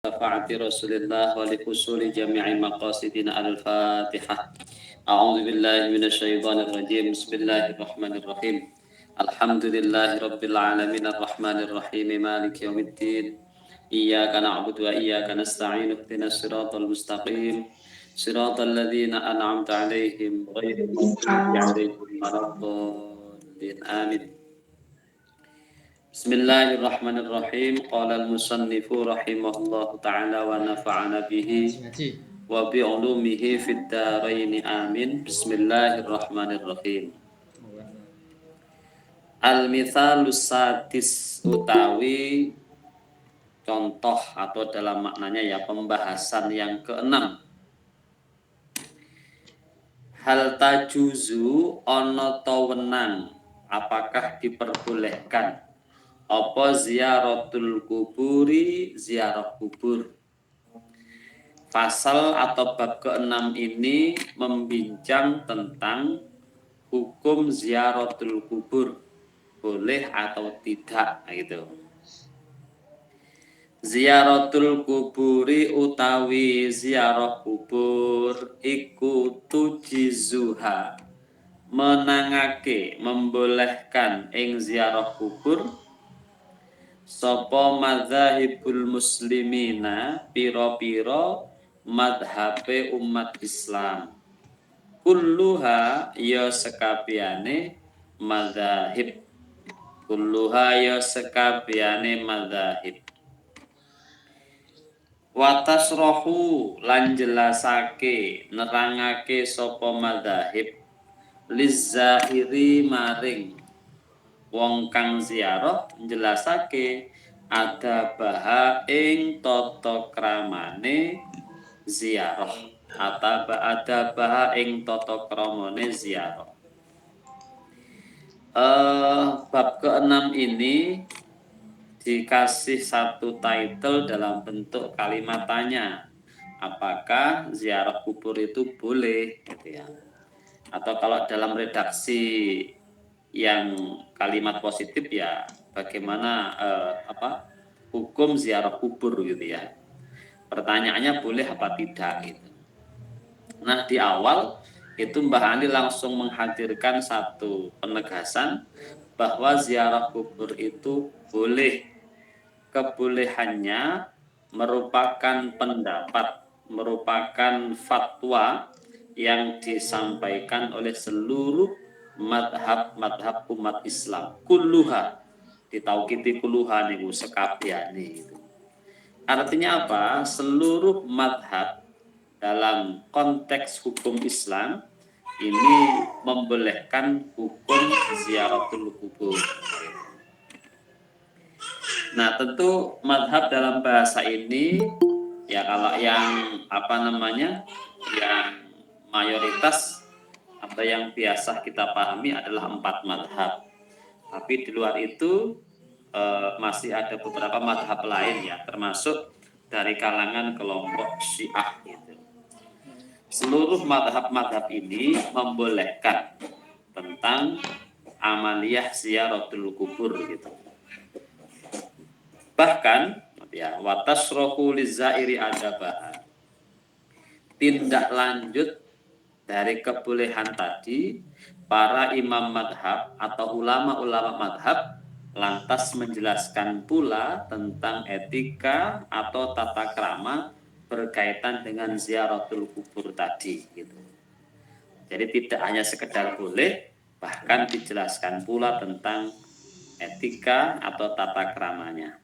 شفاعة رسول الله ولحصول جميع مقاصدنا. الفاتحة. أعوذ بالله من الشيطان الرجيم. بسم الله الرحمن الرحيم. الحمد لله رب العالمين الرحمن الرحيم مالك يوم الدين. إياك نعبد وإياك نستعين. اهدنا الصراط المستقيم صراط الذين أنعمت عليهم غير المغضوب عليهم ولا الضالين. آمين. Bismillahirrahmanirrahim. Qala al-musannif rahimahullahu ta'ala wa nafa'ana bihi wa bi ulumihi fid dharain amin. Bismillahirrahmanirrahim. Al-mithalus sadis utawi contoh atau dalam maknanya ya pembahasan yang keenam. Hal tajuzu ana ta wenang, apakah diperbolehkan apa ziaratul kuburi, ziarah kubur. Pasal atau bab ke-6 ini membincang tentang hukum ziaratul kubur, boleh atau tidak gitu. Ziaratul kuburi utawi ziarah kubur iku tujizuha, menangake, membolehkan ing ziarah kubur sapa madzhabul muslimina, pira-pira madhabe umat Islam. Kulluha ya sekabehane madzhab. Kulluha ya sekabehane madzhab. Wa tasrahu lan jelasake, nerangake sapa madzhab lizzahiri maring wong kang ziarah, njelasake ada baha ing tata kramane ziarah atau ada baha ing tata kramane ziarah. Bab ke-6 ini dikasih satu title dalam bentuk kalimat tanya. Apakah ziarah kubur itu boleh gitu ya? Atau kalau dalam redaksi yang kalimat positif ya bagaimana hukum ziarah kubur gitu ya. Pertanyaannya boleh apa tidak gitu. Nah, di awal itu Mbah Ali langsung menghadirkan satu penegasan bahwa ziarah kubur itu boleh. Kebolehannya merupakan pendapat, merupakan fatwa yang disampaikan oleh seluruh madhab umat Islam. Kulluha, ditaukiti kulluha niku sekabehane itu. Artinya apa? Seluruh madhab dalam konteks hukum Islam ini membolehkan hukum ziaratul kubur. Nah, tentu madhab dalam bahasa ini ya kalau yang yang mayoritas atau yang biasa kita pahami adalah 4 madhab. Tapi di luar itu masih ada beberapa madhab lain ya, termasuk dari kalangan kelompok Syiah gitu. Seluruh madhab ini membolehkan tentang amaliyah ziaratul kubur gitu. Bahkan ya watasrohu lizairi adabaha, tindak lanjut dari kebolehan tadi, para imam madhab atau ulama-ulama madhab lantas menjelaskan pula tentang etika atau tata krama berkaitan dengan ziaratul kubur tadi gitu. Jadi tidak hanya sekedar boleh, bahkan dijelaskan pula tentang etika atau tata kramanya.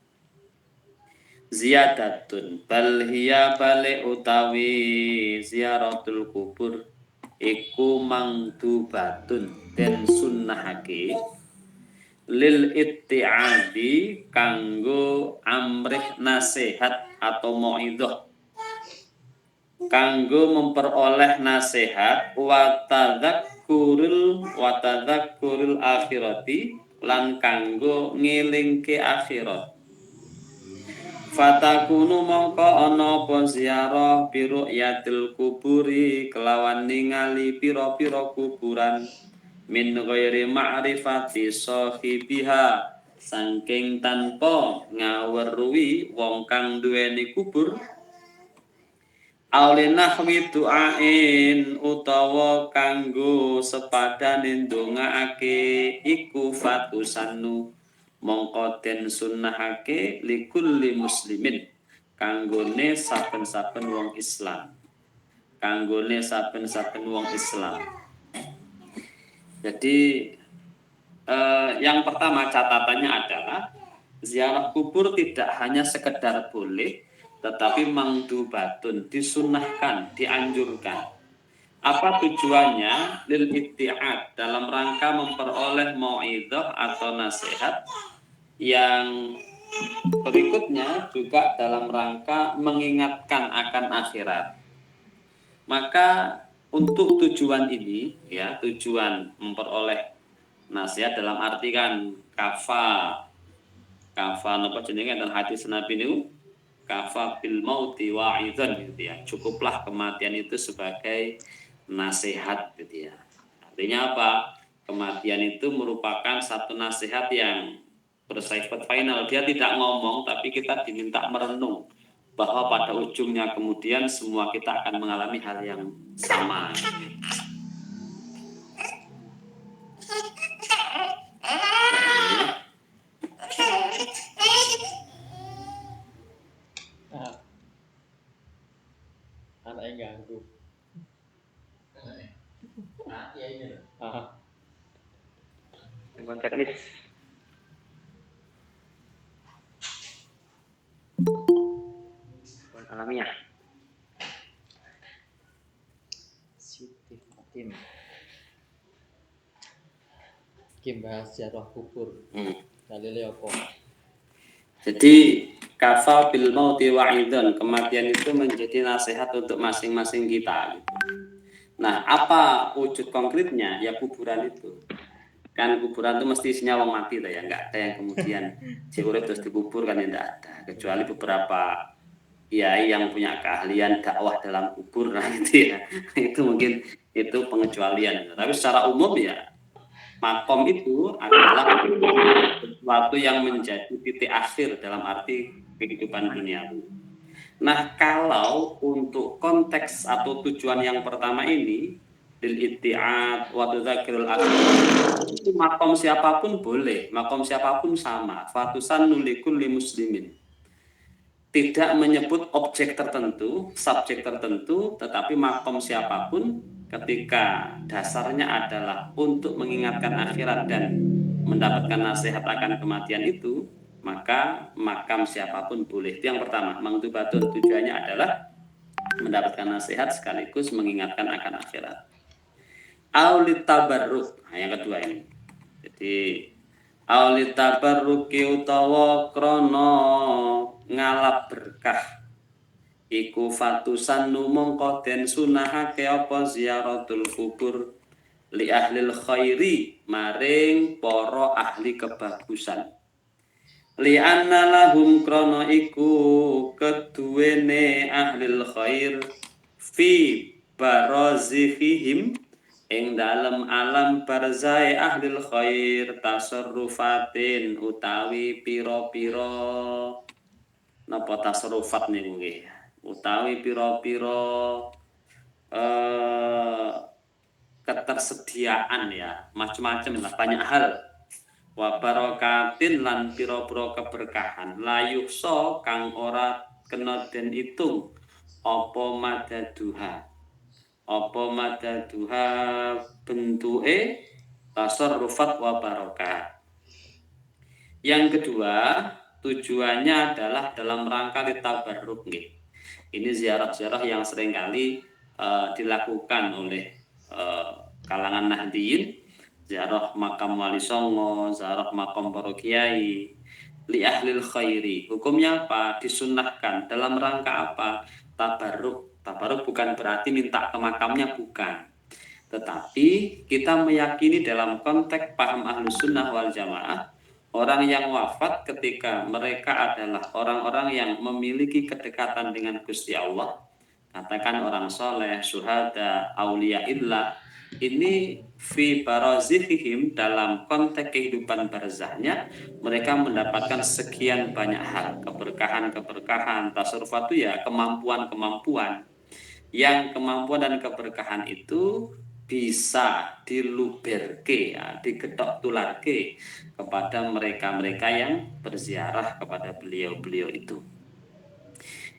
Ziyadatun bal hiya bale utawi ziaratul kubur iku mangdubatun den sunnahake lil itti'adi kanggo amrih nasihat atau mauidhah, kanggo memperoleh nasihat wa tadzakkuril akhirati lan kanggo ngilingke akhirat. Fatakunu mongko ana apa ziarah biru'yatil kuburi kelawan ningali pira-pira kuburan min ghairi ma'rifati sahibiha saking tanpa ngaweruhi wong kang duweni kubur aulinahwi du'ain utawa kanggo sepadane ndongaake iku fatusannu mongko den sunnahake likulli muslimin kanggone saben-saben wong Islam. Kanggone saben-saben wong Islam. Jadi yang pertama catatannya adalah ziarah kubur tidak hanya sekedar boleh, tetapi mangdubatun, disunnahkan, dianjurkan. Apa tujuannya? Lil itti'ad, dalam rangka memperoleh mau'idhah atau nasihat. Yang berikutnya juga dalam rangka mengingatkan akan akhirat. Maka untuk tujuan ini, ya, tujuan memperoleh nasihat dalam arti kan kafa napa jenenge dan hadis Nabi niku kafa bil mauti wa'idzan gitu ya. Cukuplah kematian itu sebagai nasihat gitu ya. Artinya apa? Kematian itu merupakan satu nasihat yang bersifat final. Dia tidak ngomong tapi kita diminta merenung bahwa pada ujungnya kemudian semua kita akan mengalami hal yang sama. Anaknya ganggu. Ya ini loh. Dengan teknis. Alamiah. Siti Fatim. Kim bahas ziarah kubur. Dalile apa? Jadi kafa bil mauti wa'idzan, kematian itu menjadi nasihat untuk masing-masing kita gitu. Nah, apa wujud konkretnya? Ya kuburan itu. Kan kuburan itu mesti isinya wong mati ya, enggak ada yang kemudian si urip terus dikubur kan, enggak ada, kecuali beberapa kiai yang punya keahlian dakwah dalam kubur, nah itu ya. Itu mungkin itu pengecualian. Tapi secara umum ya makom itu adalah sesuatu yang menjadi titik akhir dalam arti kehidupan duniawi. Nah, kalau untuk konteks atau tujuan yang pertama ini lil itti'ad wa tudzakirul akhir, itu makom siapapun boleh, makom siapapun sama, fatusan nulikul li muslimin. Tidak menyebut objek tertentu, subjek tertentu, tetapi makom siapapun ketika dasarnya adalah untuk mengingatkan akhirat dan mendapatkan nasihat akan kematian itu, maka makam siapapun boleh. Itu yang pertama, mangdubatun, tujuannya adalah mendapatkan nasihat sekaligus mengingatkan akan akhirat. Aulit tabarruk, nah yang kedua ini. Jadi aulit tabarruki utawa krana ngalap berkah iku fatusan mongko den sunahake apa ziaratul kubur li ahlil khairi maring para ahli kebagusan li anna lahum krana iku keduwene ahlil khair fi barazihim ing dalem alam barzai ahlil khair tasarrufatin utawi pira-pira napa tasarrufat niku nggih utawi pira-pira ketersediaan ya macam-macam lah banyak hal wa barakatin lan pira-pira keberkahan layuhsa kang ora kena den itung apa madaduha bentuke tasarrufat wa barokat. Yang kedua, tujuannya adalah dalam rangka ditabarruk nggih. Ini ziarah-ziarah yang seringkali dilakukan oleh kalangan Nahdiyin, ziarah makam Wali Songo, ziarah makam para kiai, li ahlil khairi. Hukumnya apa? Disunnahkan dalam rangka apa? Tabarruk. Tabarruk bukan berarti minta ke makamnya, bukan. Tetapi kita meyakini dalam konteks paham Ahlus Sunnah wal Jamaah, orang yang wafat ketika mereka adalah orang-orang yang memiliki kedekatan dengan Gusti Allah, katakan orang soleh, syuhada, aulia illah, ini fi barazihim, dalam konteks kehidupan barzahnya mereka mendapatkan sekian banyak hal, keberkahan, tasarrufat itu ya kemampuan yang kemampuan dan keberkahan itu bisa diluberke ya, diketok tularke kepada mereka-mereka yang berziarah kepada beliau-beliau itu.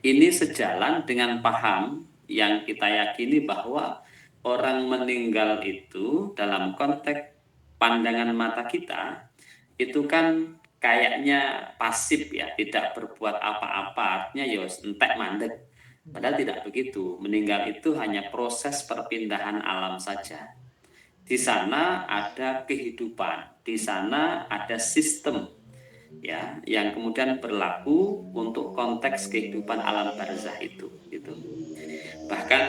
Ini sejalan dengan paham yang kita yakini bahwa orang meninggal itu dalam konteks pandangan mata kita itu kan kayaknya pasif ya, tidak berbuat apa-apa, artinya ya entek mandek. Padahal tidak begitu. Meninggal itu hanya proses perpindahan alam saja. Di sana ada kehidupan, di sana ada sistem ya yang kemudian berlaku untuk konteks kehidupan alam barzah itu gitu. Bahkan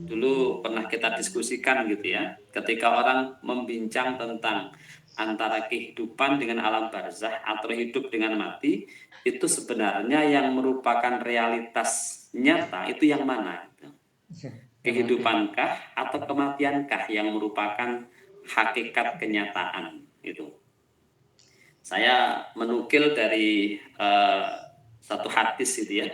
dulu pernah kita diskusikan gitu ya, ketika orang membincang tentang antara kehidupan dengan alam barzah atau hidup dengan mati, itu sebenarnya yang merupakan realitas nyata itu yang mana? Yang mati. Kehidupankah atau kematiankah yang merupakan hakikat kenyataan itu? Saya menukil dari satu hadis itu ya,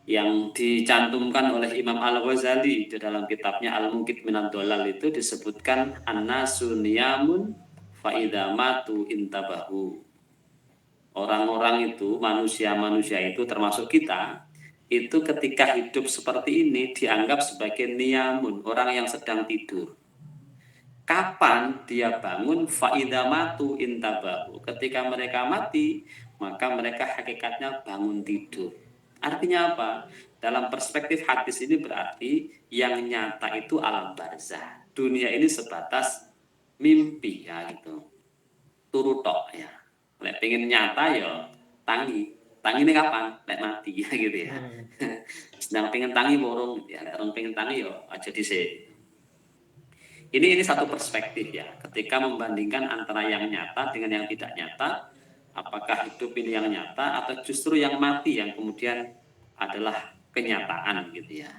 yang dicantumkan oleh Imam Al-Ghazali di dalam kitabnya Al-Munqidh Minad Dhalal. Itu disebutkan annasu niyamun fa idza matu intabahu. Orang-orang itu, manusia-manusia itu termasuk kita, itu ketika hidup seperti ini dianggap sebagai niyamun, orang yang sedang tidur. Kapan dia bangun? Fa idza matu intabahu. Ketika mereka mati, maka mereka hakikatnya bangun tidur. Artinya apa? Dalam perspektif hadis ini berarti yang nyata itu alam barzah. Dunia ini sebatas mimpi ya gitu. Turu tok ya. Lek pengen nyata ya tangi. Tangi ini kapan? Lek mati ya gitu ya. Sedang pengen tangi borong gitu ya. Lek orang pengen tangi ya aja dhisik. Ini satu perspektif ya. Ketika membandingkan antara yang nyata dengan yang tidak nyata, apakah hidup ini yang nyata atau justru yang mati yang kemudian adalah kenyataan gitu ya.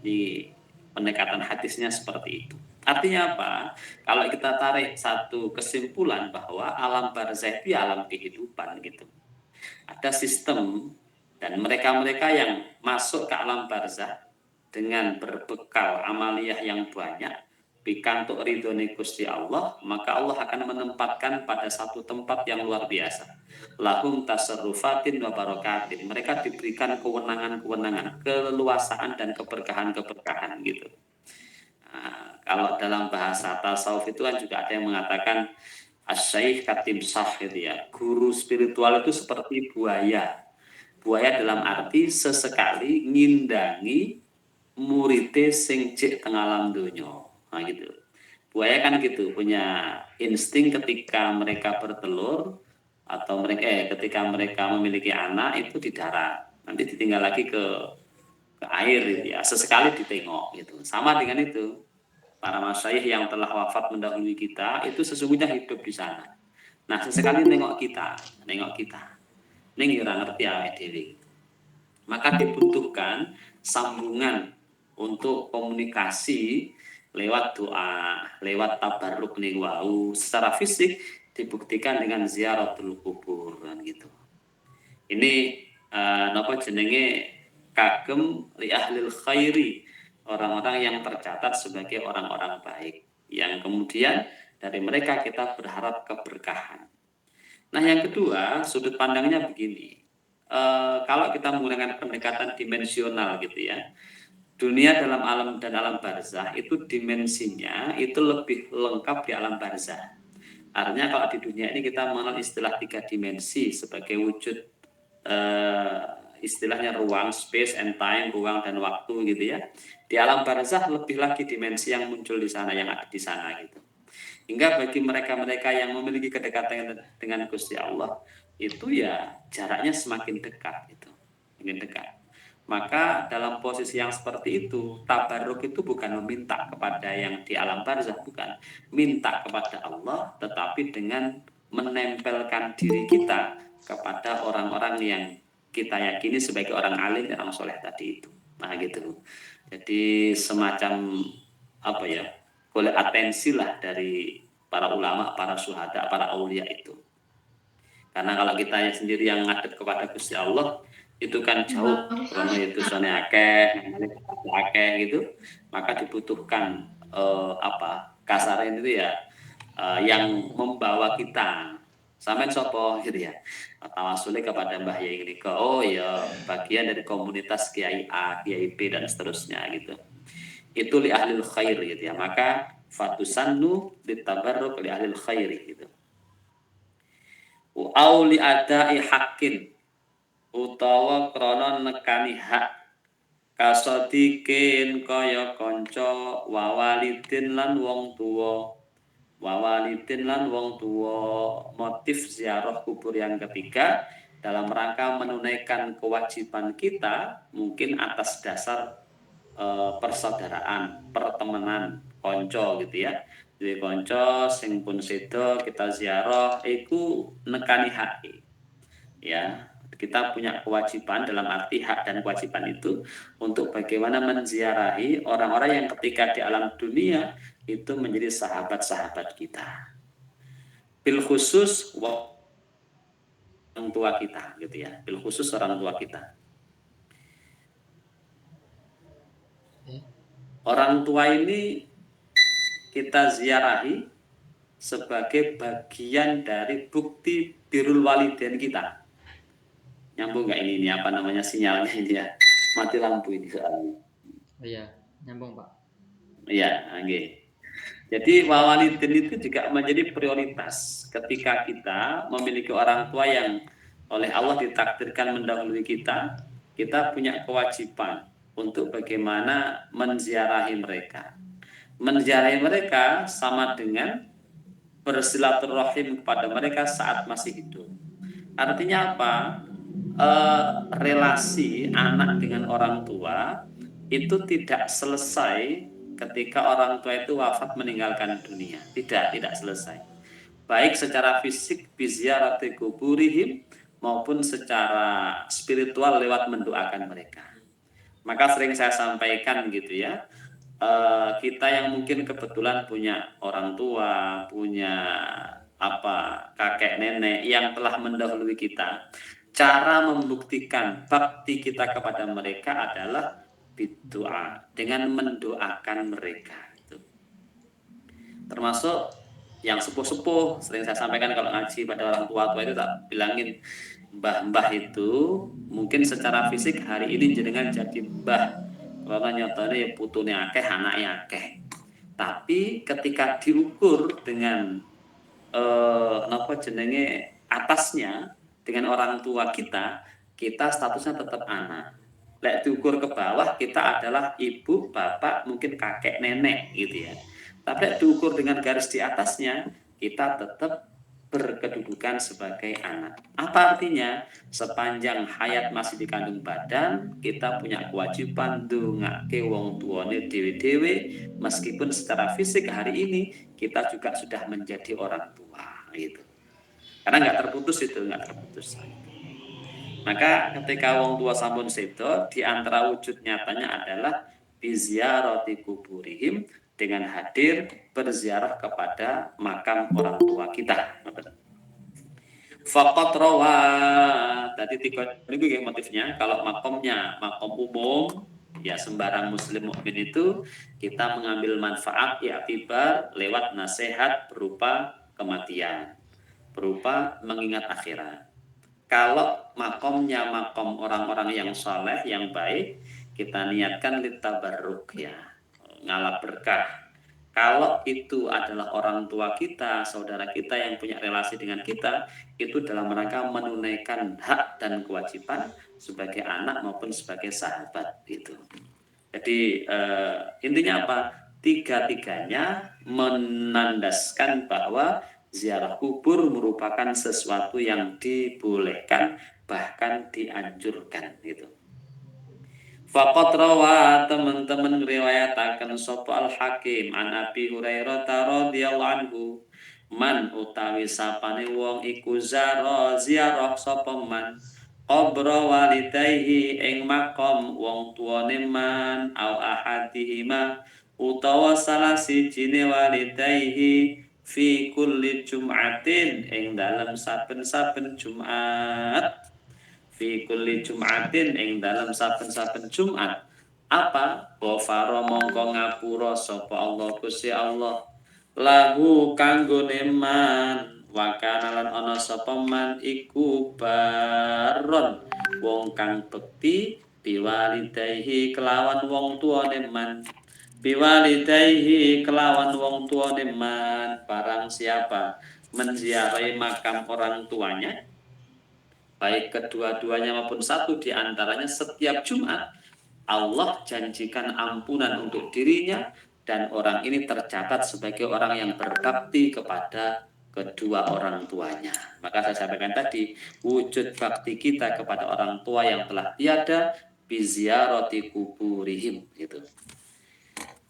Di pendekatan hadisnya seperti itu. Artinya apa? Kalau kita tarik satu kesimpulan bahwa alam barzah itu alam kehidupan gitu. Ada sistem, dan mereka-mereka yang masuk ke alam barzah dengan berbekal amaliyah yang banyak, pikantuk ridhone Gusti Allah, maka Allah akan menempatkan pada satu tempat yang luar biasa. Lahum tasarrufatin wa barakatin. Mereka diberikan kewenangan-kewenangan, keleluasaan dan keberkahan-keberkahan gitu. Nah, kalau dalam bahasa tasawuf itu kan juga ada yang mengatakan asyaikh katimsah gitu ya. Guru spiritual itu seperti buaya. Buaya dalam arti sesekali ngindangi muridé sing cek teng alam donya. Nah gitu. Buaya kan gitu, punya insting ketika mereka bertelur atau ketika mereka memiliki anak itu di darat. Nanti ditinggal lagi ke air gitu ya. Sesekali ditengok gitu. Sama dengan itu. Para masyayikh yang telah wafat mendahului kita itu sesungguhnya hidup di sana. Nah, sesekali nengok kita. Ning ora ngerti awake dhewe. Maka dibutuhkan sambungan untuk komunikasi lewat doa, lewat tabarruk ning wau. Secara fisik dibuktikan dengan ziaratul kubur kan gitu. Ini napa jenenge kagem li ahlil khairi, orang-orang yang tercatat sebagai orang-orang baik yang kemudian dari mereka kita berharap keberkahan. Nah, yang kedua, sudut pandangnya begini. Kalau kita menggunakan pendekatan dimensional gitu ya, dunia dalam alam dan alam barzah itu dimensinya itu lebih lengkap di alam barzah. Artinya kalau di dunia ini kita mengenal istilah 3 dimensi sebagai wujud istilahnya ruang, space and time, ruang dan waktu gitu ya. Di alam barzah lebih lagi dimensi yang muncul di sana, yang ada di sana gitu. Hingga bagi mereka-mereka yang memiliki kedekatan dengan Gusti Allah, itu ya jaraknya semakin dekat gitu. Semakin dekat. Maka dalam posisi yang seperti itu, tabarruk itu bukan meminta kepada yang di alam barzah, bukan. Minta kepada Allah, tetapi dengan menempelkan diri kita kepada orang-orang yang kita yakini sebagai orang alim, orang soleh tadi itu. Nah gitu. Jadi semacam apa ya, golek atensi lah dari para ulama, para syuhada, para aulia itu. Karena kalau kita sendiri yang ngadep kepada Gusti Allah itu kan jauh, karena itu soalnya akeh gitu, maka dibutuhkan kasarnya itu ya yang membawa kita sampean sapa gitu ya, tawassulnya kepada Mbah Yai ini oh ya bagian dari komunitas Kiai A, Kiai B dan seterusnya gitu. Itu li ahlil khair gitu ya, maka fatusannu ditabarruk li ahlil khair gitu. Au li adai hakin utawa krana nekani hak kasodikin kaya kanca wawalidin lan wong tuwa motif ziarah kubur yang ketiga dalam rangka menunaikan kewajiban kita mungkin atas dasar persaudaraan, pertemanan, konco gitu ya. Jadi konco sing pun sedo kita ziarah iku nekani hak. Ya, kita punya kewajiban dalam arti hak dan kewajiban itu untuk bagaimana menziarahi orang-orang yang ketika di alam dunia itu menjadi sahabat-sahabat kita. Bil khusus orang tua kita gitu ya. Bil khusus orang tua kita. Orang tua ini kita ziarahi sebagai bagian dari bukti birrul walidain kita. Nyambung nggak ini apa namanya sinyalnya ini ya? Mati lampu ini soalnya. Iya, nyambung Pak. Iya, oke. Jadi wawalidin itu juga menjadi prioritas ketika kita memiliki orang tua yang oleh Allah ditakdirkan mendahului kita. Kita punya kewajiban untuk bagaimana menziarahi mereka. Menziarahi mereka sama dengan bersilaturahim kepada mereka saat masih hidup. Artinya apa? Relasi anak dengan orang tua itu tidak selesai ketika orang tua itu wafat meninggalkan dunia. Tidak selesai. Baik secara fisik biziarati kuburihim maupun secara spiritual lewat mendoakan mereka. Maka sering saya sampaikan gitu ya, kita yang mungkin kebetulan punya orang tua, punya kakek nenek yang telah mendahului kita, cara membuktikan bakti kita kepada mereka adalah berdoa, dengan mendoakan mereka. Termasuk yang sepuh-sepuh, sering saya sampaikan kalau ngaji pada orang tua itu tak bilangin mbah-mbah itu mungkin secara fisik hari ini jenengan jadi mbah karena nyatanya ya putune akeh, anaknya akeh. Tapi ketika diukur dengan jenenge atasnya dengan orang tua kita statusnya tetap anak. Lek diukur ke bawah kita adalah ibu, bapak, mungkin kakek, nenek gitu ya. Tapi diukur dengan garis di atasnya kita tetap berkedudukan sebagai anak. Apa artinya? Sepanjang hayat masih di kandung badan, kita punya kewajiban ndongake wong tuane dewe-dewe, meskipun secara fisik hari ini kita juga sudah menjadi orang tua gitu. Karena nggak terputus. Maka ketika wong tua sampun sedo, di antara wujud nyatanya adalah biziarati kuburihim, dengan hadir berziarah kepada makam orang tua kita. Faqat rawa, tadi tiga ini motifnya. Kalau makomnya makom umum, ya sembarang muslim mukmin itu kita mengambil manfaat i'tibar lewat nasihat berupa kematian, berupa mengingat akhirat. Kalau makomnya makom orang-orang yang soleh, yang baik, kita niatkan litabarruk ya, ngalap berkah. Kalau itu adalah orang tua kita, saudara kita yang punya relasi dengan kita, itu dalam rangka menunaikan hak dan kewajiban sebagai anak maupun sebagai sahabat itu. Jadi intinya apa? Tiga-tiganya menandaskan bahwa ziarah kubur merupakan sesuatu yang dibolehkan, bahkan dianjurkan gitu. Faqat rawa, teman-teman riwayataken sapa Al-Hakim an Abi Hurairah radhiyallahu anhu, man utawi sapane wong iku ziarah sapa man qabra walidayhi ing makom wong tuane man au ahadihima utawa salah sijine walidayhi fi kulli jum'atin ing dalam saben-saben Jumat, fi kulli jum'atin ing dalam saben-saben Jumat. Apa? Ghafara mongko ngapura sapa Allah Gusti Allah lahu kanggone man wa kana lan ana sapa man iku baron wong kang bekti biwalidayhi kelawan wong tuane man, biwalidayhi kelawan wong tuane man. Barang siapa menziarahi makam orang tuanya, baik kedua-duanya maupun satu di antaranya setiap Jumat, Allah janjikan ampunan untuk dirinya dan orang ini tercatat sebagai orang yang berbakti kepada kedua orang tuanya. Maka saya sampaikan tadi, wujud bakti kita kepada orang tua yang telah tiada biziarati kuburihim gitu.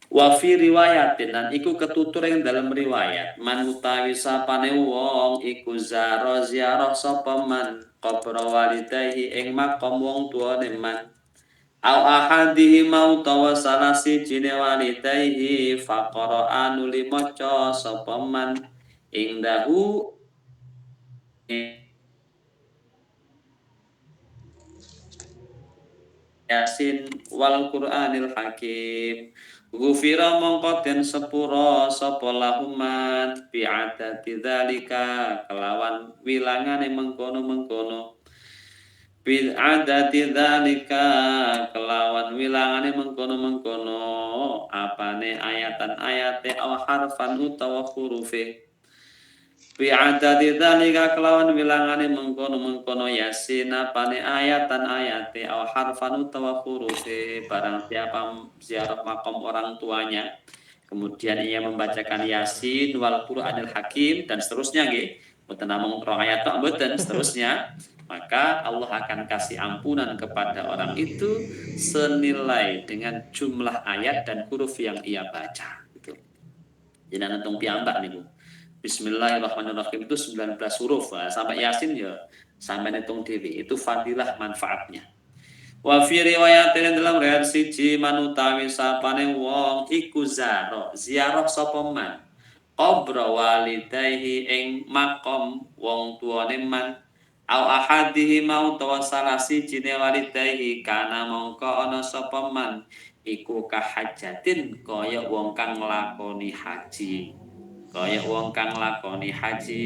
Wa fi riwayatin dan iku ketutur yang dalam riwayat man utawi sapane wong iku ziarah sapa man qabra walidayhi ing makam wong tuane man au ahadihi mau tawa salah sijine walidayhi faqara nuli maca sapa man ing dahu Yasin wal Qur'anil Hakim Gufira mongko den sepura sapa lahuman bi'adati dzalika kelawan wilangane mengkono-mengkono, bi'adati dzalika kelawan wilangane mengkono-mengkono apane ayatan-ayate aw harfan utawa hurufe, bi'adati dzalika kelawan wilangane mengkono-mengkono Yasin apane ayatan-ayate aw harfan utawa hurufe. Barang siapa ziarah makam orang tuanya kemudian ia membacakan Yasin wal Qur'anil Hakim dan seterusnya nggih, mboten namung rong ayat tok mboten, seterusnya, maka Allah akan kasih ampunan kepada orang itu senilai dengan jumlah ayat dan huruf yang ia baca gitu. Jadi nantung piyambak niku. Bismillahirrahmanirrahim itu 19 huruf, sampai Yasin ya sampai nitung dhewe. Itu fadilah manfaatnya. Wa fi riwayatin dalam riwayat siji manutawi sapane wong iku ziarah sapa man qabra walidayhi ing makom wong tuane man au ahadihi mau tawa salah sijine walidayhi kana mongko ana sapa man iku kahajatin kaya wong kang nglakoni haji, kaya wong kang lakoni haji.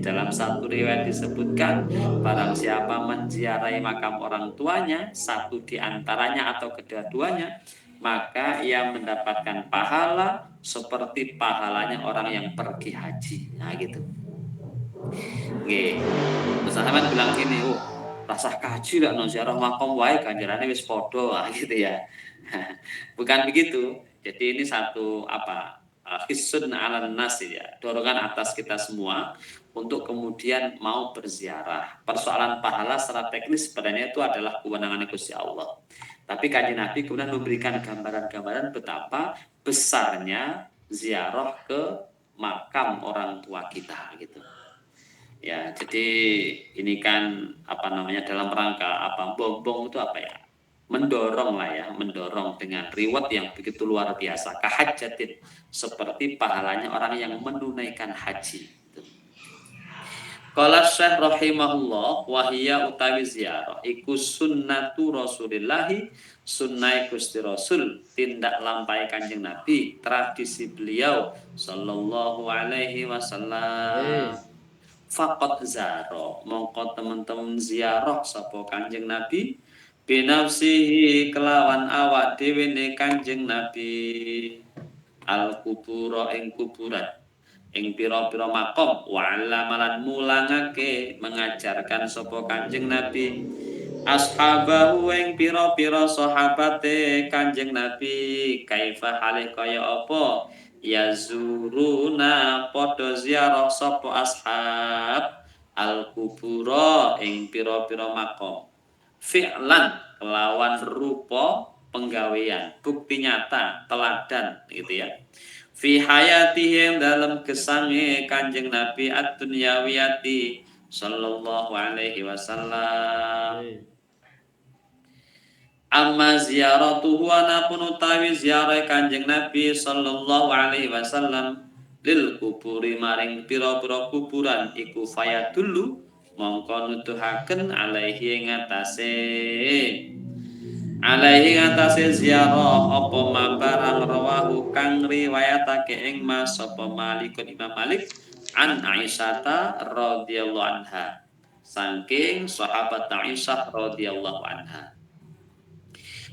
Dalam satu riwayat disebutkan barang siapa menziarahi makam orang tuanya, satu di antaranya atau kedua-duanya, maka ia mendapatkan pahala seperti pahalanya orang yang pergi haji. Nah gitu. Oke. Terus sampean bilang gini, oh rasah kaji lah no ziarah makam wae ganjarane wis padha gitu ya. Bukan begitu. Jadi ini satu hisun ala nas ya, dorongan atas kita semua untuk kemudian mau berziarah. Persoalan pahala secara teknis sebenarnya itu adalah kewenangan Gusti Allah. Tapi Kanjeng Nabi kemudian memberikan gambaran-gambaran betapa besarnya ziarah ke makam orang tua kita gitu. Ya, jadi ini kan dalam rangka bombong itu mendorong lah ya, mendorong dengan reward yang begitu luar biasa, kahajatin, seperti pahalanya orang yang menunaikan haji. Qala Syekh rahimahullah wahiyya utawi ziarah iku sunnatu Rasulillahi, sunnah Gusti Rasul, tindak lampai Kanjeng Nabi, tradisi beliau sallallahu alaihi wasallam. Faqat zaro mongko teman-teman ziarah sapa Kanjeng Nabi binafsihi kelawan awak dhewe ne Kanjeng Nabi al kubura ing kuburan ing pira-pira makom wa alamalan mulangake mengajarkan sapa Kanjeng Nabi ashabahu ing pira-pira sahabate Kanjeng Nabi kaifa halih kaya apa yazuruna padha ziarah sapa ashab al kubura ing pira-pira makom fi'lan kelawan rupa penggawean, bukti nyata, teladan gitu ya. Fi hayatihim dalam kesange Kanjeng Nabi ad-dunyawiyati sallallahu alaihi wasallam. Amma ziyaratuhu anapun utawi ziarah Kanjeng Nabi sallallahu alaihi wasallam lil kuburi maring pira-pira kuburan iku fayadullu mongko nuduhaken alaihi ngatasé ziarah apa mabarang rawahu kang riwayatake ing Mas sapa Malikun Imam Malik an Aisyata radhiyallahu anha saking sahabat Aisyah radhiyallahu anha.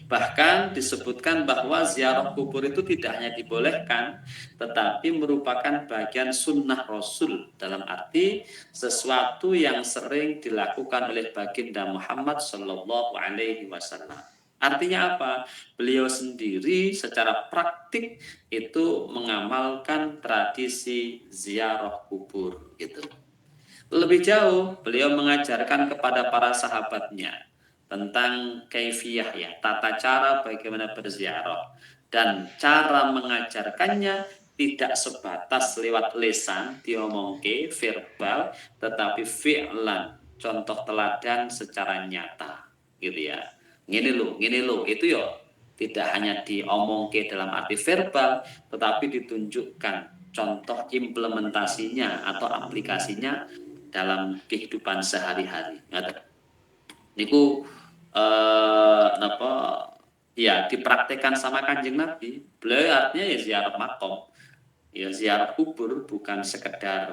Bahkan disebutkan bahwa ziarah kubur itu tidak hanya dibolehkan, tetapi merupakan bagian sunnah Rasul, dalam arti sesuatu yang sering dilakukan oleh baginda Muhammad Shallallahu Alaihi Wasallam. Artinya apa? Beliau sendiri secara praktik itu mengamalkan tradisi ziarah kubur gitu. Lebih jauh, beliau mengajarkan kepada para sahabatnya tentang kaifiyah ya, tata cara bagaimana berziarah, dan cara mengajarkannya tidak sebatas lewat lisan diomongke verbal, tetapi fi'lan, contoh teladan secara nyata gitu ya. Gini lo itu ya tidak hanya diomongke dalam arti verbal, tetapi ditunjukkan contoh implementasinya atau aplikasinya dalam kehidupan sehari-hari. Niku ya dipraktekkan sama Kanjeng Nabi. Beliau artinya ya ziarah makom, ya ziarah kubur, bukan sekedar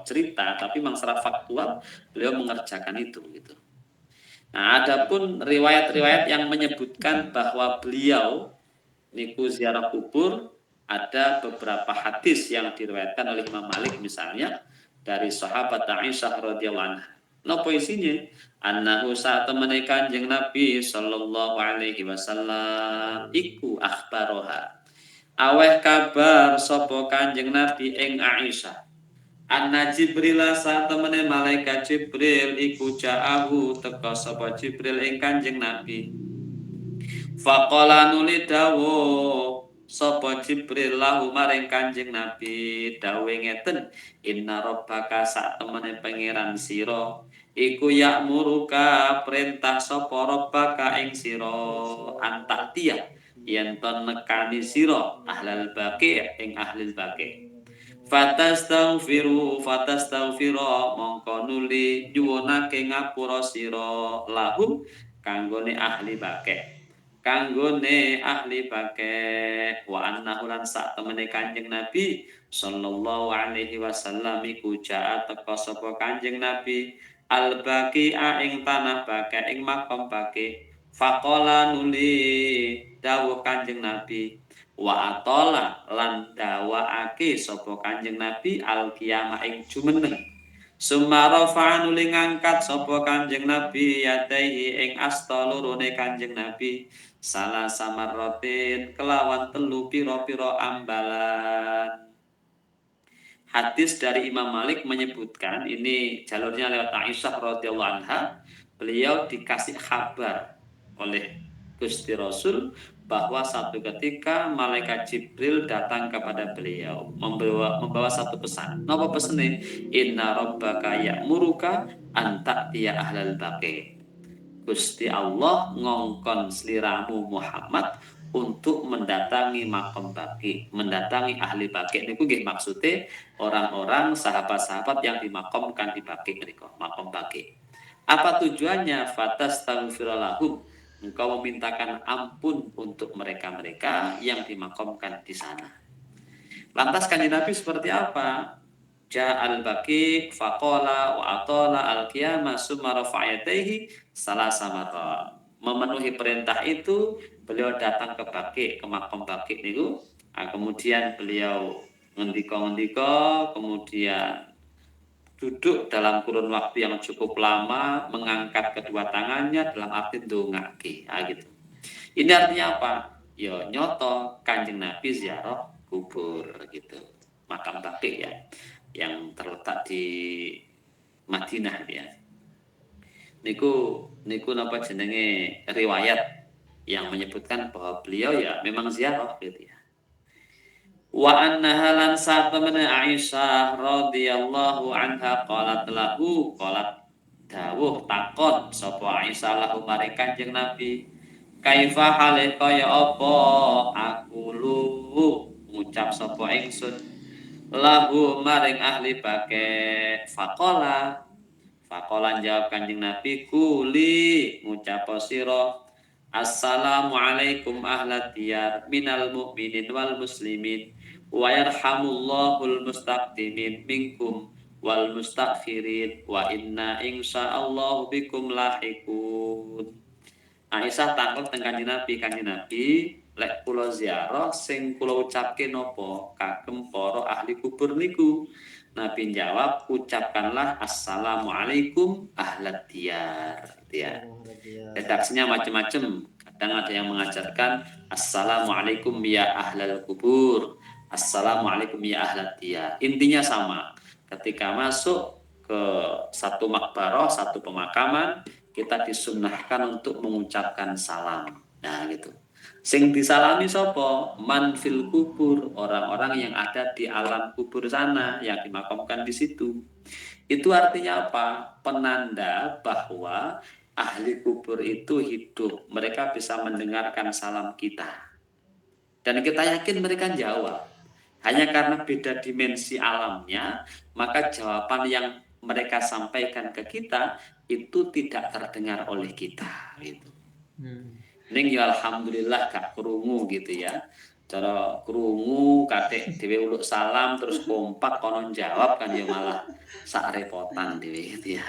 cerita, tapi memang secara faktual beliau mengerjakan itu gitu. Nah, adapun riwayat-riwayat yang menyebutkan bahwa beliau niku ziarah kubur, ada beberapa hadis yang diriwayatkan oleh Imam Malik misalnya dari sahabat Aisyah radhiyallahu anha. Napa isinya? Annahu satemene Kanjeng Nabi sallallahu alaihi wasallam iku akhbaroha. Aweh kabar sapa Kanjeng Nabi ing Aisyah. Anna Jibril satemene malaikat Jibril iku ja'ahu teka sapa Jibril ing Kanjeng Nabi. Faqala nuli dawuh sapa Jibril lahu maring Kanjeng Nabi dawuh ngeten, inna rabbaka satemene pangeran sira iku ya'muruka perintah sapa rabbaka ing sira antaktia yen ton nekani sira ahlal baqi ing ahlil baqi. Fatastaghfiru mongko nuli nyuwunake ngapura sira lahum kanggone ahli baqi. Wa annahu lan sak temene Kanjeng Nabi sallallahu alaihi wasallam iku jaa teka sapa Kanjeng Nabi al-baqi'a ing tanah Baqi ing makom Baqi. Faqala nuli dawuh Kanjeng Nabi wa atola lan dawaake sapa Kanjeng Nabi al-qiyamah ing jumeneng. Sumara fa'anuli ngangkat sapa Kanjeng Nabi yadaihi ing asta lorone Kanjeng Nabi salah samarrotin kelawan telu piro-piro ambalan. Hadis dari Imam Malik menyebutkan, ini jalurnya lewat Aisyah radhiyallahu anha, beliau dikasih kabar oleh Gusti Rasul bahwa satu ketika malaikat Jibril datang kepada beliau membawa satu pesan. Napa pesene? Inna rabbaka ya'muruka an ta'tiya ahlal baqi. Gusti Allah ngongkon sliramu Muhammad untuk mendatangi makom Baqi, mendatangi ahli Baqi niku nggih maksude orang-orang sahabat-sahabat yang dimakomkan di Baqi niku, makom Baqi. Apa tujuannya? Fatastaghfirulahum, engkau memintakan ampun untuk mereka-mereka yang dimakomkan di sana. Lantas Kanjeng Nabi seperti apa? Ja'al baqi faqala wa atala al-qiyamah summa rafa'ataihi salasa marra. Memenuhi perintah itu, beliau datang ke Baqi, ke makom Baqi niku. Kemudian beliau ngendika, kemudian duduk dalam kurun waktu yang cukup lama, mengangkat kedua tangannya dalam arti ndongake. Gitu. Ini artinya apa? Ya nyoto Kanjeng Nabi ziarah kubur gitu. Makam Baqi ya, yang terletak di Madinah ya. Niku napa jenenge riwayat yang menyebutkan bahwa beliau ya memang ziarah gitu ya. Wa annaha lan satamana Aisyah radhiyallahu anha qalat dawuh takon sapa Aisyah lahu maring Kanjeng Nabi kaifa hale kaya apa aku lu ngucap sapa ingsun lahu maring ahli bake faqala jawab Kanjeng Nabi kuli ngucap sira assalamualaikum ahlat diyar minal mu'minin wal muslimin wa yarhamullahul mustaqdimin minkum wal mustakfirin wa inna insyaallah bikum lahikun. Aisyah tangkep teng Kanjeng Nabi lek kula ziarah sing kula ucapke napa kagem para ahli kubur niku. Nabi jawab ucapkanlah assalamualaikum ahlat diyar. Ya. Redaksinya macam-macam. Kadang ada yang mengajarkan assalamualaikum ya ahlal kubur, assalamualaikum ya ahlat diyar. Intinya sama. Ketika masuk ke satu makbarah, satu pemakaman, kita disunnahkan untuk mengucapkan salam. Nah gitu. Sing disalami sopo man fil kubur, orang-orang yang ada di alam kubur sana yang dimakamkan di situ. Itu artinya apa? Penanda bahwa ahli kubur itu hidup. Mereka bisa mendengarkan salam kita. Dan kita yakin mereka jawab. Hanya karena beda dimensi alamnya, maka jawaban yang mereka sampaikan ke kita itu tidak terdengar oleh kita gitu. Ning ya alhamdulillah gak krungu gitu ya. Cara krungu katik dhewe uluk salam terus kompak konon jawab kan ya malah sak repotan dhewe gitu ya.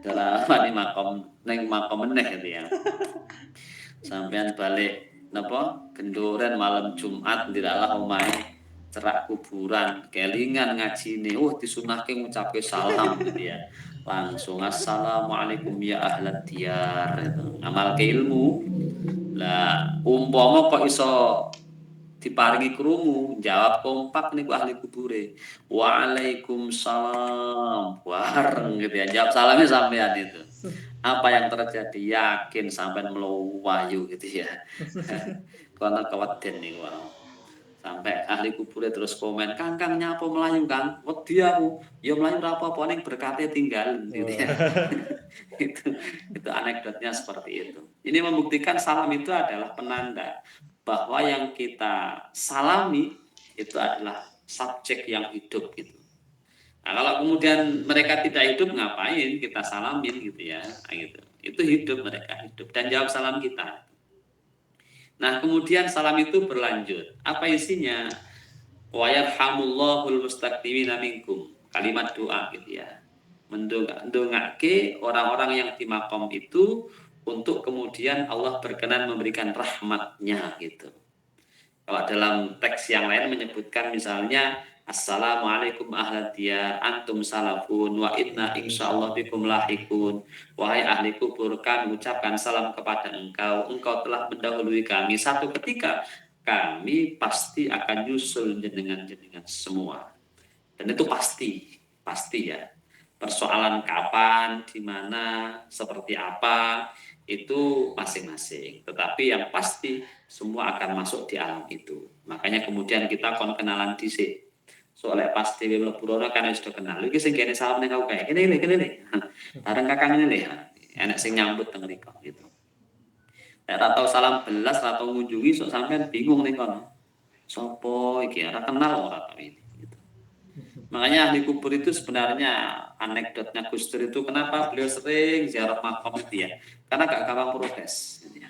Dalam wani makom ning makom meneh gitu ya. Sampean balik napa gendoren malam Jumat ndiralah omahe cerak kuburan kelingan ngajine disunahke ngucapke salam gitu ya. Langsung assalamualaikum ya ahlat diyar itu. Amal ke ilmu lah umpama kok iso diparingi krungu jawab kompak niku ahli kubure waalaikumsalam bareng gitu ya jawab salamnya sampean itu apa yang terjadi yakin sampai melayu gitu ya karena keweden nih wow. Sampai ahli kubure terus komen kang nyapa melayu kang wedi aku ya melayu ora apa-apa ning berkate tinggal gitu ya. itu anekdotnya seperti itu. Ini membuktikan salam itu adalah penanda bahwa yang kita salami itu adalah subjek yang hidup gitu. Nah, kalau kemudian mereka tidak hidup ngapain kita salamin gitu ya, nah, gitu. Itu hidup mereka hidup dan jawab salam kita. Nah, kemudian salam itu berlanjut. Apa isinya? Wa yarhamullahul mustaqdimina minkum. Kalimat doa gitu ya. Mendongake orang-orang yang di makom itu untuk kemudian Allah berkenan memberikan rahmatnya gitu. Kalau dalam teks yang lain menyebutkan misalnya assalamualaikum ahlat diyar antum salafun wa inna insyaallah bikum lahikun. Wahai ahli kubur kami ucapkan salam kepada engkau telah mendahului kami satu ketika kami pasti akan nyusul jenengan semua. Dan itu pasti ya. Persoalan kapan, di mana, seperti apa itu masing-masing. Tetapi yang pasti semua akan masuk di alam itu. Makanya kemudian kita kon kenalan dhisik. Soalnya pas dhewe mlebu rono kan wis kenal. Iki sing kene salam ning aku kae. Kene. Bareng kakang ngene enak sing nyambut teng mriku gitu. Nek ora tau salam belas, ora tau ngunjungi sok sampean bingung ning kono. Sopo iki ora kenal ora tau ini. Makanya ahli kubur itu sebenarnya anekdotnya Gus Dur itu kenapa beliau sering ziarah makam itu ya karena gak gampang protes gitu ya.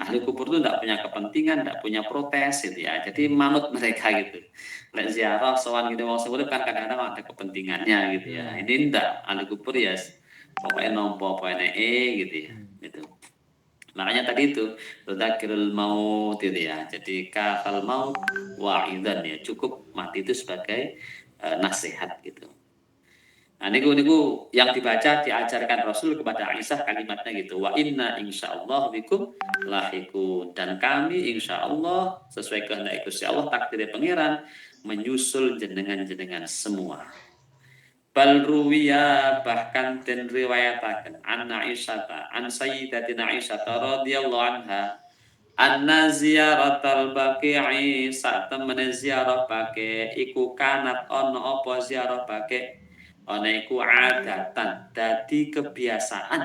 Ahli kubur itu tidak punya kepentingan, tidak punya protes gitu ya. Jadi manut mereka gitu. Lek ziarah sowan gitu wong sebelum kan kadang-kadang ada kepentingannya gitu ya. Ini ndak ahli kubur ya pokoknya nompo pokoknya gitu ya. Gitu. Makanya tadi itu tadzakirul maut gitu ya. Jadi kafal maut wa'idan ya. Cukup mati itu sebagai nasihat gitu. Nah, niku yang dibaca diajarkan Rasul kepada Aisyah kalimatnya gitu. Wa inna insyaallah bikum lahikun dan kami insyaallah sesuai kehendak Gusti Allah takdir pangeran menyusul jenengan semua. Bal ruwiya bahkan den riwayataken an Aisyah an sayyidatina Aisyah radhiyallahu anha anna ziyaratal baqi'i sak temene ziarah baqi iku kanat ana apa ziarah baqi ana iku adatan dadi kebiasaan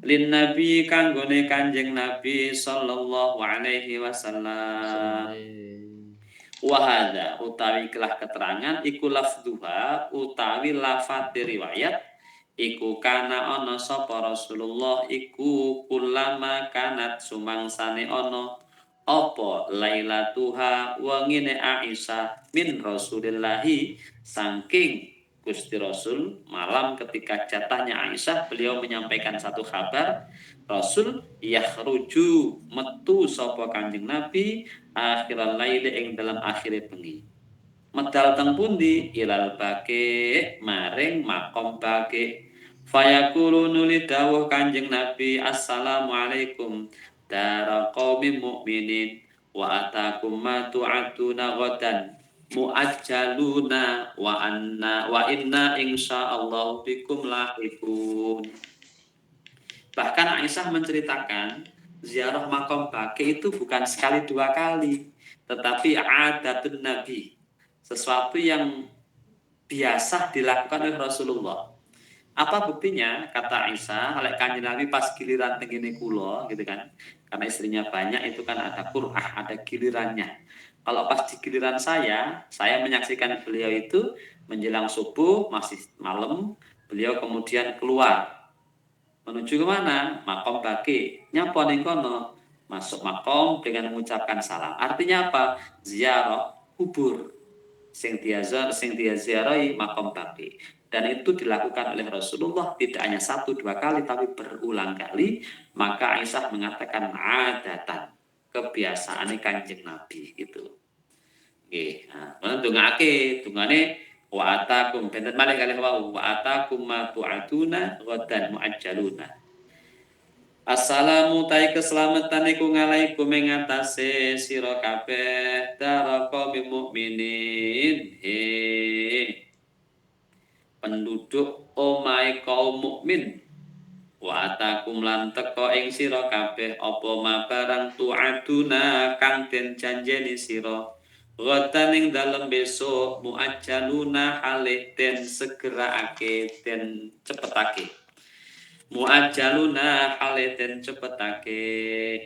lin nabi kanggone Kanjeng Nabi sallallahu alaihi wasallam. Wahada utawi kelah keterangan iku lafdhuha utawi lafadz riwayat iku kana ana sapa Rasulullah iku kulama kanat sumangsane ana apa lailatuha wengine Aisyah min Rasulillahi saking Gusti Rasul malam ketika jatahnya Aisyah beliau menyampaikan satu kabar Rasul yakhruju metu sapa Kanjeng Nabi akhiral laili ing dalam akhire bengi medal teng pundi ilal bake maring makom bake fayaqulu nuli dawuh Kanjeng Nabi assalamualaikum dara qaumim mukminin wa atakum ma tu'atuna ghadan muajjaluna wa inna insyaallah bikum lahiqun. Bahkan Aisyah menceritakan ziarah makom baki itu bukan sekali dua kali, tetapi adatun Nabi, sesuatu yang biasa dilakukan oleh Rasulullah. Apa buktinya? Kata Aisyah, oleh Kanjeng Nabi pas giliran tengene kula gitu kan. Karena istrinya banyak itu kan ada qur'ah, ada gilirannya. Kalau pas di giliran saya menyaksikan beliau itu menjelang subuh masih malam, beliau kemudian keluar menuju ke mana? Makom baki. Nyapa ning kono? Masuk makom dengan mengucapkan salam. Artinya apa? Ziarah kubur. Sing diziarahi makom baki. Dan itu dilakukan oleh Rasulullah tidak hanya satu dua kali tapi berulang kali. Maka Aisyah mengatakan adatan, kebiasaan Kanjeng Nabi gitu. Nggih. Nah, dungane wa atakum benten malih kalih wau wa atakum ma tu'atuna ghadan muajjaluna. Assalamu tai keselamatan iku ngalaikum ing atase sira kabeh dara qaum mukminin penduduk omahe kaum mukmin wa atakum lan teka ing sira kabeh apa ma barang tu'aduna kang den janjeni sira Ghadan ing dalem besok muajjaluna halih den segeraake den cepetake. Muajjaluna halih den cepetake.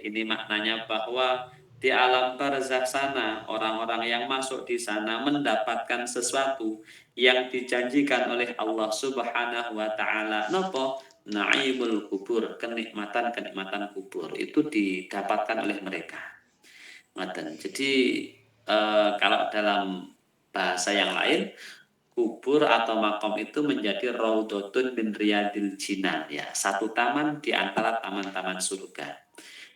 Ini maknanya bahwa di alam barzakh sana orang-orang yang masuk di sana mendapatkan sesuatu yang dijanjikan oleh Allah Subhanahu wa taala. Napa? Naimul kubur, kenikmatan-kenikmatan kubur itu didapatkan oleh mereka. Jadi kalau dalam bahasa yang lain kubur atau makom itu menjadi raudhatun min riyadil jinan ya, satu taman di antara taman-taman surga.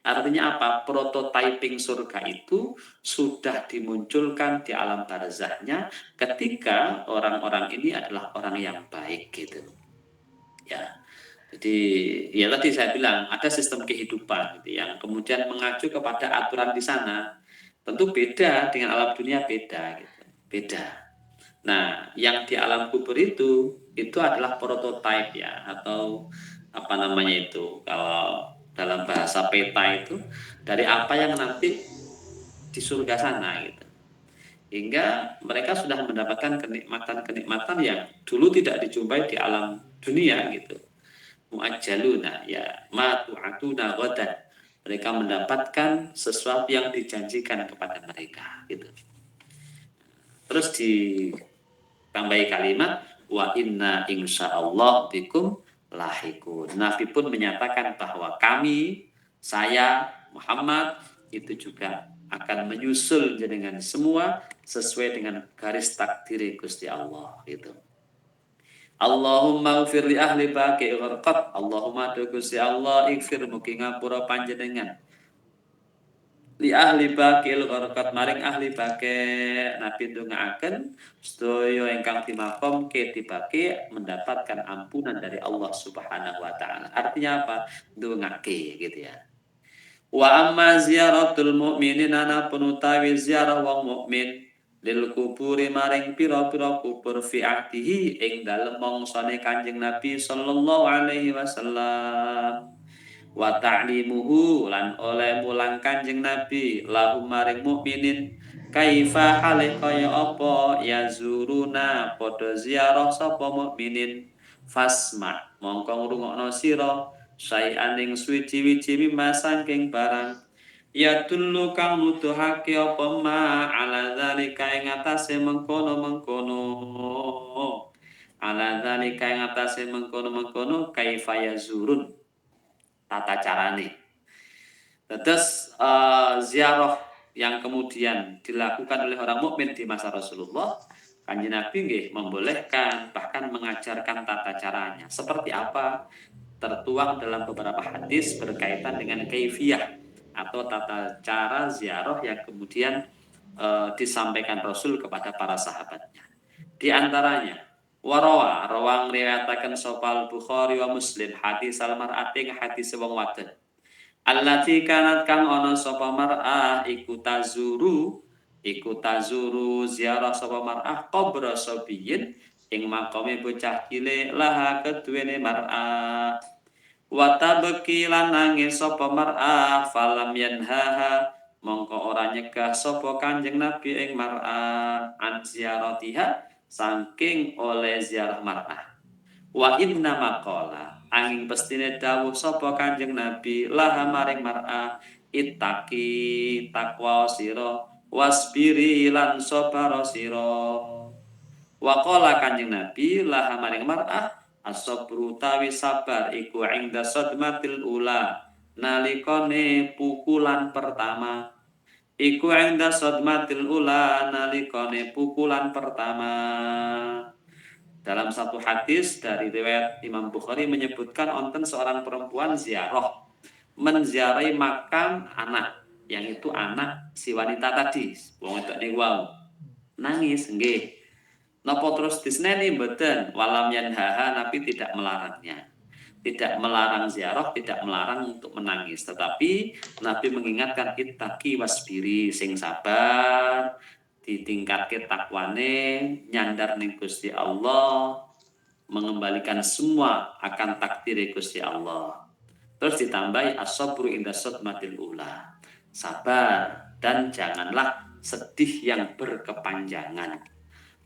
Artinya apa? Prototyping surga itu sudah dimunculkan di alam barzakhnya ketika orang-orang ini adalah orang yang baik gitu. Ya. Jadi ya tadi saya bilang ada sistem kehidupan gitu, yang kemudian mengacu kepada aturan di sana. Tentu beda dengan alam dunia beda gitu. Beda. Nah, yang di alam kubur itu adalah prototipe ya, atau apa namanya itu kalau dalam bahasa peta itu dari apa yang nanti di surga sana gitu. Hingga mereka sudah mendapatkan kenikmatan-kenikmatan yang dulu tidak dijumpai di alam dunia gitu. Muajjaluna ya ma tu'atuna ghadan. Mereka mendapatkan sesuatu yang dijanjikan kepada mereka gitu. Terus ditambahi kalimat wa inna insyaallah bikum lahikun. Nabi pun menyatakan bahwa saya Muhammad itu juga akan menyusul dengan semua sesuai dengan garis takdir Gusti Allah gitu. Allahumma ighfir li ahli baqi gharqat. Allahumma do Gusti Allah ighfir mugi ngapura panjenengan. Li ahli baqil gharqat maring ahli baqi Nabi ndongaaken sedaya ingkang dimakom ke dibaqi mendapatkan ampunan dari Allah Subhanahu wa taala. Artinya apa? Ndongake gitu ya. Wa amma ziyaratul mu'minin ana penutawi ziarah wong mukmin lil kuburi maring pira-pira kubur fi ahdihi ing dalem mangsane Kanjeng Nabi sallallahu alaihi wasallam wa ta'limuhu lan oleh mulang Kanjeng Nabi lahum maring mukminin kaifa hale kaya apa yazuruna padha ziarah sapa mukminin fasma mongko ngrungokno sira syai'an ing suwi-wiji mimma saking barang ya dulu kang nuduhake apa ma ala zalika ing atase mengkono-mengkono ala zalika ing atase mengkono-mengkono kaifa yazurun tata carane. Terus ziarah yang kemudian dilakukan oleh orang mukmin di masa Rasulullah, Kanjeng Nabi nggih membolehkan bahkan mengajarkan tata caranya. Seperti apa? Tertuang dalam beberapa hadis berkaitan dengan kaifiyah atau tata cara ziarah yang kemudian disampaikan Rasul kepada para sahabatnya. Di antaranya rawang riwayataken sopal Bukhari wa Muslim hadis al-mar'ati hadis wong wadon. Allati kanat kang ana sapa mar'ah iku tazuru ziarah sapa mar'ah qabra sabiyin ing makome bocah cilik laha keduwene mar'ah wa tabki lan nangis sapa mar'ah falam yanhaha mongko ora nyegah sapa Kanjeng Nabi ing mar'ah an ziaratiha saking oleh ziarah mar'ah wa inna maqala angin pestine dawuh sapa Kanjeng Nabi laha maring mar'ah ittaqi takwa sira wasbiri lan sabara sira wa qala Kanjeng Nabi laha maring mar'ah as-sabru tawi sabar iku inda sadmatil ula nalikane pukulan pertama iku inda sadmatil ula nalikane pukulan pertama. Dalam satu hadis dari riwayat Imam Bukhari menyebutkan onten seorang perempuan ziarah menziarahi makam anak yang itu anak si wanita tadi wong wedok niku wau nangis nggih napa terus disneni mboten walam yanhaha Nabi tidak melarangnya tidak melarang ziarah tidak melarang untuk menangis tetapi Nabi mengingatkan ittaqi wasbiri sing sabar ditingkatke takwane nyandar ning Gusti Allah mengembalikan semua akan takdir Gusti Allah. Terus ditambahi as-sabru inda sadmatil ula. Sabar dan janganlah sedih yang berkepanjangan.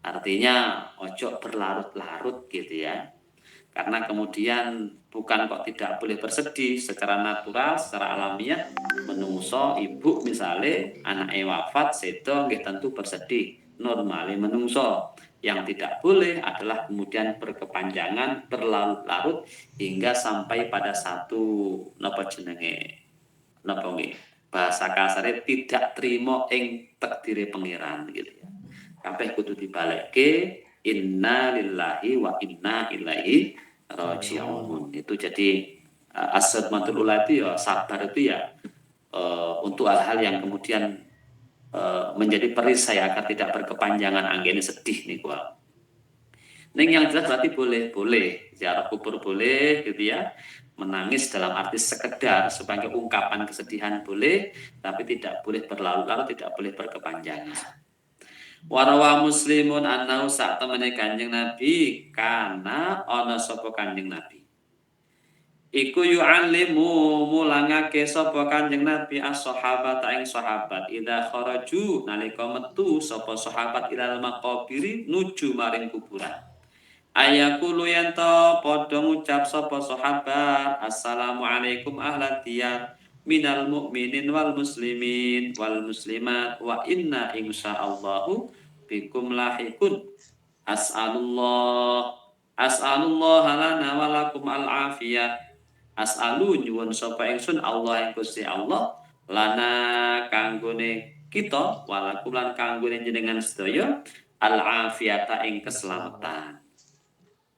Artinya ojo berlarut-larut gitu ya. Karena kemudian bukan kok tidak boleh bersedih secara natural, secara alamiah menungso ibu misalnya anak wafat sedo nggih tentu bersedih normale menungso yang tidak boleh adalah kemudian berkepanjangan berlarut-larut hingga sampai pada satu napa jenenge napa nggih bahasa kasare tidak terima ing takdire pangeran gitu ya kabeh kudu dibalekke inna lillahi wa inna ilaihi raji'un. Itu jadi as-sadmatul ula itu ya sabar itu ya untuk hal-hal yang kemudian menjadi perisai agar tidak berkepanjangan anggene sedih nih gua. Ning yang jelas berarti boleh ziarah kubur boleh gitu ya. Menangis dalam arti sekedar sebagai ungkapan kesedihan boleh, tapi tidak boleh berlarut-larut, tidak boleh berkepanjangan. Warawa muslimun annahu sak temene Kanjeng Nabi kana ana sapa Kanjeng Nabi iku yu'allimu mulangake sapa Kanjeng Nabi as-sahabat ing sahabat idza kharaju nalika metu sapa sahabat ilal maqabiri nuju maring kuburan ayakulu yanto padha ngucap sapa sahabat assalamualaikum ahlat diyar minal mu'minin wal muslimin wal muslimat wa inna insyaallahu bikum lahikun as'alullah lana wa lakum al afiyah as'alu nyuwun sapa ingsun Allah ing Gusti Allah lana kanggone kita walakum lan kanggone jenengan sedaya al afiyata ing keselamatan.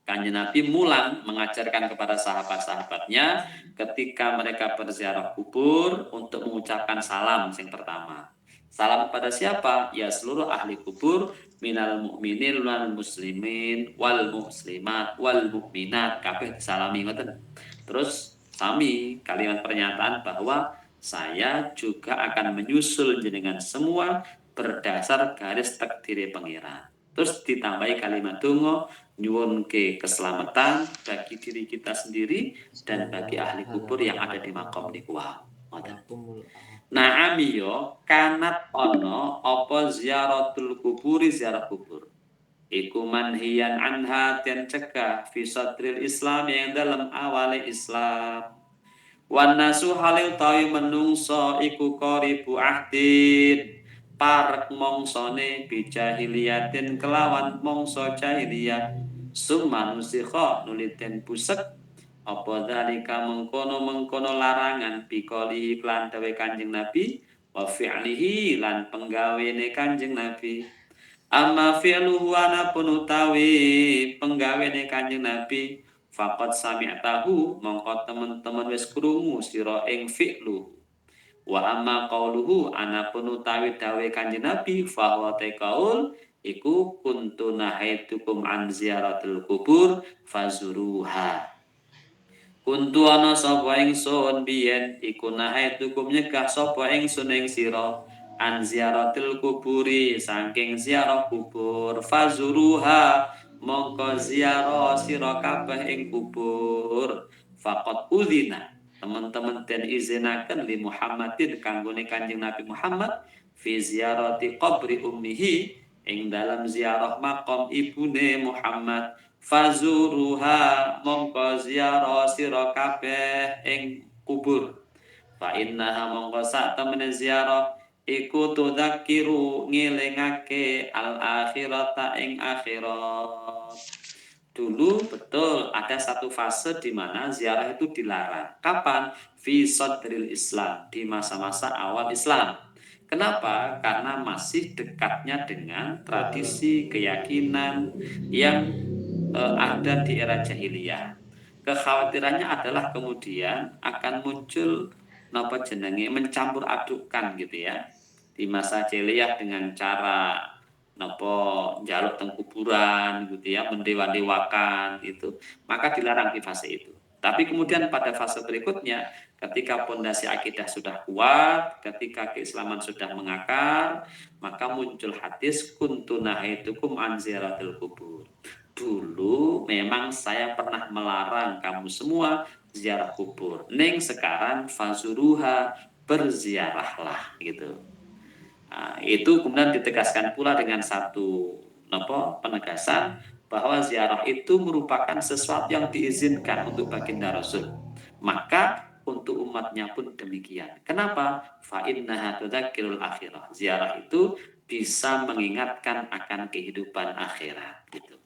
Kanjeng Nabi mulang mengajarkan kepada sahabat-sahabatnya ketika mereka berziarah kubur untuk mengucapkan salam yang pertama. Salam kepada siapa? Ya seluruh ahli kubur minal mu'minin wal muslimin wal muslimat wal mu'minat kabeh disalami ngoten. Terus sami kalimat pernyataan bahwa saya juga akan menyusul jenengan semua berdasar garis takdir pangeran. Terus ditambahi kalimat donga nyuwun ke keselamatan bagi diri kita sendiri dan bagi ahli kubur yang ada di makom niku. Nah amiyo kanat ono apa ziaratul kuburi ziarah kubur. Iku manhiyan anha dan cegah fi sadril Islam yang dalam awal Islam. Wan nasu halil tawi menungso iku qaribu ahdin parek mongsone bijahiliyatin kelawan mongso jahiliyah summa nusikha nuliten pusek apa dzalika mengkono larangan bikoli iklan dawe Kanjeng Nabi wa fi'lihi lan penggawene Kanjeng Nabi. Amma fi'luhu anapun utawi penggawene Kanjeng Nabi faqad sami'tahu mongko temen-temen wis krungu sira ing fi'lu. Wa amma qauluhu anapun utawi dawe Kanjeng Nabi fa huwa taqaul iku kuntu nahaitukum an ziyaratul kubur fazuruha. Kuntu ana sapa ingsun biyen iku nahaitukum nyegah sapa ingsun ing sira an ziyaratil kuburi saking ziarah kubur fazuruha mongko ziarah sira kabeh ing kubur faqat udzina teman-teman den izinaken li Muhammadin kanggone Kanjeng Nabi Muhammad fi ziyarati qabri ummihi ing dalam ziarah makom ibune Muhammad fazuruha mongko ziarah sira kabeh ing kubur fa innaha mongko sak temene ziarah iku tudzakiru ngelingake al akhirata ing akhirat. Dulu betul ada satu fase di mana ziarah itu dilarang. Kapan? Fi sadril Islam, di masa-masa awal Islam. Kenapa? Karena masih dekatnya dengan tradisi keyakinan yang ada di era jahiliyah. Kekhawatirannya adalah kemudian akan muncul napa jenenge mencampur adukkan gitu ya di masa jahiliyah dengan cara napa njaluk teng kuburan gitu ya mendewa-dewakan itu maka dilarang di fase itu. Tapi kemudian pada fase berikutnya ketika pondasi akidah sudah kuat, ketika keislaman sudah mengakar, maka muncul hadis kuntu nahaitukum an ziyaratil kubur. Dulu memang saya pernah melarang kamu semua ziarah kubur. Neng sekarang fazuruha berziarahlah gitu. Nah, itu kemudian ditegaskan pula dengan satu penegasan bahwa ziarah itu merupakan sesuatu yang diizinkan untuk baginda Rasul. Maka untuk umatnya pun demikian. Kenapa? Fa innaha tudzakirul akhirah. Ziarah itu bisa mengingatkan akan kehidupan akhirat gitu.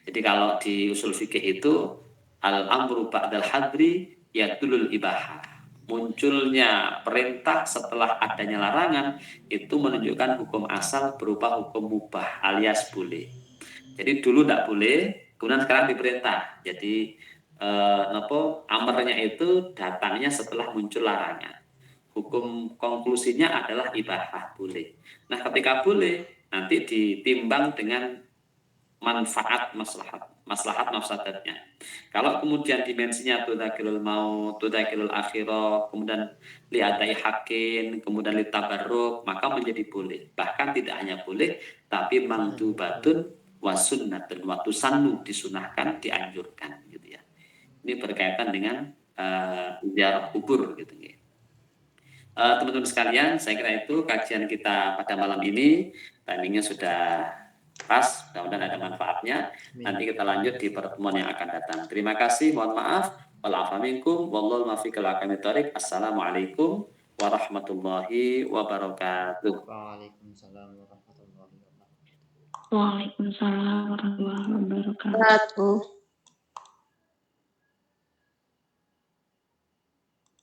Jadi kalau di usul fikih itu al-amru ba'dal hadri yadulul ibahah. Munculnya perintah setelah adanya larangan itu menunjukkan hukum asal berupa hukum mubah alias boleh. Jadi dulu tidak boleh, kemudian sekarang diperintah. Jadi amarnya itu datangnya setelah muncul larangan. Hukum konklusinya adalah ibahah boleh. Nah ketika boleh nanti ditimbang dengan manfaat maslahat mafsadatnya. Kalau kemudian dimensinya tudzakirul maut, tudzakirul akhirah, kemudian li'adai hakin, kemudian litabarruk, maka menjadi boleh. Bahkan tidak hanya boleh, tapi mangdubatun wa sunnatun wa tusannu disunahkan, dianjurkan gitu ya. Ini berkaitan dengan ziarah kubur gitu ya. Teman-teman sekalian, saya kira itu kajian kita pada malam ini. Timingnya sudah pas, mudah-mudahan ada manfaatnya. Nanti kita lanjut di pertemuan yang akan datang. Terima kasih, mohon maaf. Wa'alaikumsalam warahmatullahi wabarakatuh. Assalamualaikum warahmatullahi wabarakatuh. Waalaikumsalam warahmatullahi wabarakatuh. Waalaikumsalam warahmatullahi wabarakatuh.